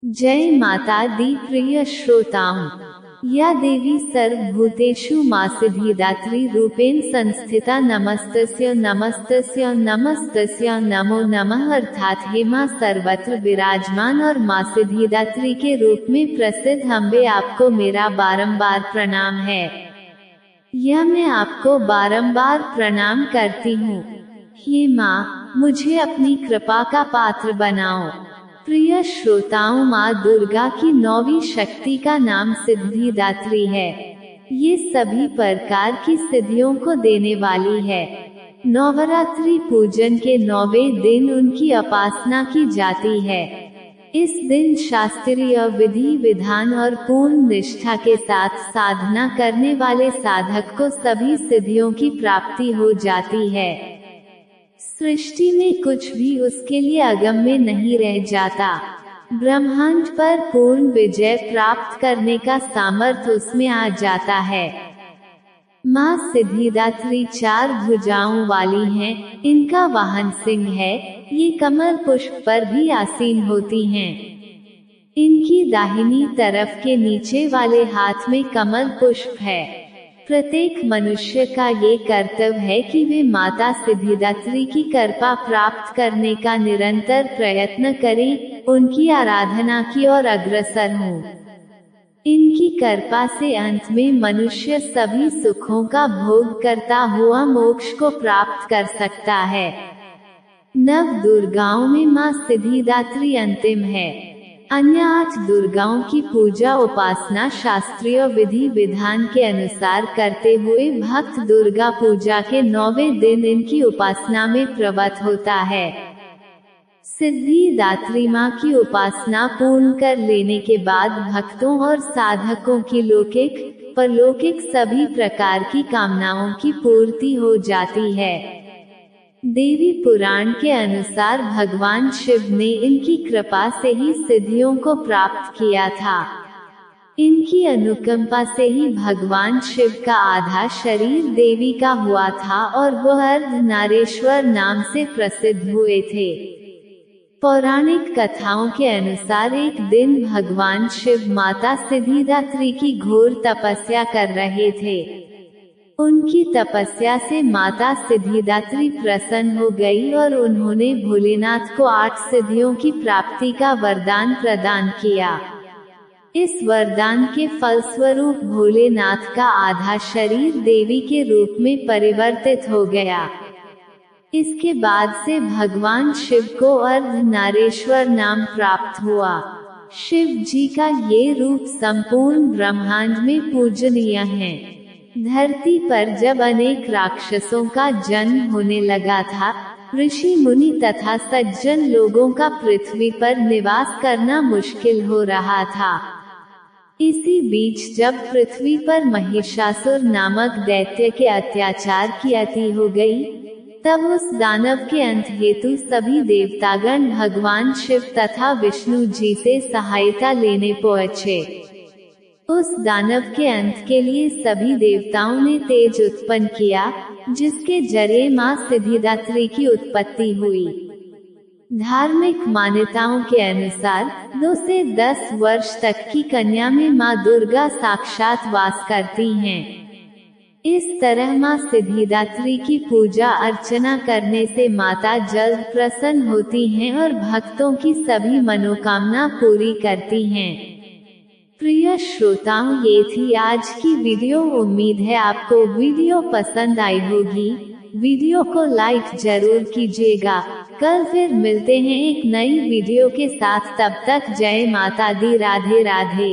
जय माता दी प्रिय श्रोताओं। या देवी सर्वभूतेषु मा सिद्धिदात्री रूपेण संस्थिता नमस्तस्य नमस्तस्य नमस्तस्य नमो नमः। अर्थात हे मां सर्वत्र विराजमान और मां सिद्धिदात्री के रूप में प्रसिद्ध अम्बे, आपको मेरा बारंबार प्रणाम है। यह मैं आपको बारंबार प्रणाम करती हूँ। हे मां, मुझे अपनी कृपा का पात्र बनाओ। प्रिय श्रोताओं, माँ दुर्गा की 9वीं शक्ति का नाम सिद्धिदात्री है। ये सभी प्रकार की सिद्धियों को देने वाली है। नवरात्रि पूजन के 9वें दिन उनकी उपासना की जाती है। इस दिन शास्त्रीय विधि विधान और पूर्ण निष्ठा के साथ साधना करने वाले साधक को सभी सिद्धियों की प्राप्ति हो जाती है। सृष्टि में कुछ भी उसके लिए अगम्य नहीं रह जाता। ब्रह्मांड पर पूर्ण विजय प्राप्त करने का सामर्थ्य उसमें आ जाता है। माँ सिद्धिदात्री 4 भुजाओं वाली हैं। इनका वाहन सिंह है। ये कमल पुष्प पर भी आसीन होती हैं। इनकी दाहिनी तरफ के नीचे वाले हाथ में कमल पुष्प है। प्रत्येक मनुष्य का ये कर्तव्य है कि वे माता सिद्धिदात्री की कृपा प्राप्त करने का निरंतर प्रयत्न करें, उनकी आराधना की ओर अग्रसर हों। इनकी कृपा से अंत में मनुष्य सभी सुखों का भोग करता हुआ मोक्ष को प्राप्त कर सकता है। नव दुर्गाओं में माँ सिद्धिदात्री अंतिम है। अन्य 8 दुर्गाओं की पूजा उपासना शास्त्रीय विधि विधान के अनुसार करते हुए भक्त दुर्गा पूजा के 9वें दिन इनकी उपासना में प्रवृत्त होता है। सिद्धिदात्री माँ की उपासना पूर्ण कर लेने के बाद भक्तों और साधकों की लौकिक परलौकिक सभी प्रकार की कामनाओं की पूर्ति हो जाती है। देवी पुराण के अनुसार भगवान शिव ने इनकी कृपा से ही सिद्धियों को प्राप्त किया था। इनकी अनुकंपा से ही भगवान शिव का आधा शरीर देवी का हुआ था और वह अर्धनारीश्वर नाम से प्रसिद्ध हुए थे। पौराणिक कथाओं के अनुसार एक दिन भगवान शिव माता सिद्धिदात्री की घोर तपस्या कर रहे थे। उनकी तपस्या से माता सिद्धिदात्री प्रसन्न हो गई और उन्होंने भोलेनाथ को 8 सिद्धियों की प्राप्ति का वरदान प्रदान किया। इस वरदान के फलस्वरूप भोलेनाथ का आधा शरीर देवी के रूप में परिवर्तित हो गया। इसके बाद से भगवान शिव को अर्धनारीश्वर नाम प्राप्त हुआ। शिव जी का ये रूप संपूर्ण ब्रह्मांड में पूजनीय है। धरती पर जब अनेक राक्षसों का जन्म होने लगा था, ऋषि मुनि तथा सज्जन लोगों का पृथ्वी पर निवास करना मुश्किल हो रहा था। इसी बीच जब पृथ्वी पर महिषासुर नामक दैत्य के अत्याचार की अति हो गई, तब उस दानव के अंत हेतु सभी देवतागण भगवान शिव तथा विष्णु जी से सहायता लेने पहुँचे। उस दानव के अंत के लिए सभी देवताओं ने तेज उत्पन्न किया, जिसके जरिए माँ सिद्धिदात्री की उत्पत्ति हुई। धार्मिक मान्यताओं के अनुसार 2 से 10 वर्ष तक की कन्या में माँ दुर्गा साक्षात वास करती हैं। इस तरह माँ सिद्धिदात्री की पूजा अर्चना करने से माता जल्द प्रसन्न होती हैं और भक्तों की सभी मनोकामना पूरी करती हैं। प्रिय श्रोताओं, ये थी आज की वीडियो। उम्मीद है आपको वीडियो पसंद आई होगी। वीडियो को लाइक जरूर कीजिएगा। कल फिर मिलते हैं एक नई वीडियो के साथ। तब तक जय माता दी। राधे राधे।